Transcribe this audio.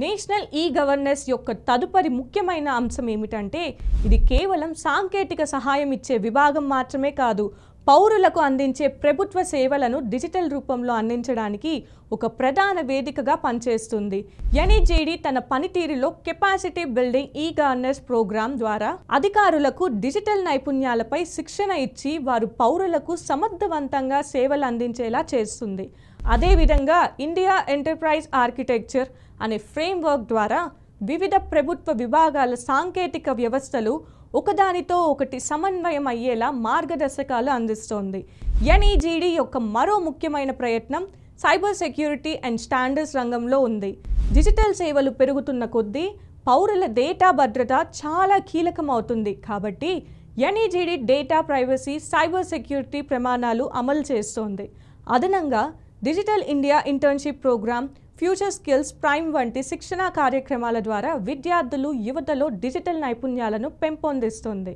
National ఈ-గవర్నెన్స్ యొక్క తదుపరి ముఖ్యమైన అంశం ఏమిటంటే ఇది కేవలం సాంకేతిక సహాయం ఇచ్చే విభాగం మాత్రమే కాదు, పౌరులకు అందించే ప్రభుత్వ సేవలను డిజిటల్ రూపంలో అందించడానికి ఒక ప్రధాన వేదికగా పనిచేస్తుంది. ఎన్ఈజీడీ తన పనితీరులో కెపాసిటీ బిల్డింగ్ ఈ-గవర్నెన్స్ ప్రోగ్రాం ద్వారా అధికారులకు డిజిటల్ నైపుణ్యాలపై శిక్షణ ఇచ్చి వారు పౌరులకు సమర్థవంతంగా సేవలు అందించేలా చేస్తుంది. అదేవిధంగా ఇండియా ఎంటర్ప్రైజ్ ఆర్కిటెక్చర్ అనే ఫ్రేమ్వర్క్ ద్వారా వివిధ ప్రభుత్వ విభాగాల సాంకేతిక వ్యవస్థలు ఒకదానితో ఒకటి సమన్వయం అయ్యేలా మార్గదర్శకాలు అందిస్తోంది. ఎన్ఈజీడీ యొక్క మరో ముఖ్యమైన ప్రయత్నం సైబర్ సెక్యూరిటీ అండ్ స్టాండర్డ్స్ రంగంలో ఉంది. డిజిటల్ సేవలు పెరుగుతున్న కొద్దీ పౌరుల డేటా భద్రత చాలా కీలకమవుతుంది. కాబట్టి NeGD data privacy, cyber security ప్రమాణాలు అమలు చేస్తోంది. అదనంగా digital India internship program, future skills prime వంటి శిక్షణా కార్యక్రమాల ద్వారా విద్యార్థులు, యువతలో డిజిటల్ నైపుణ్యాలను పెంపొందిస్తుంది.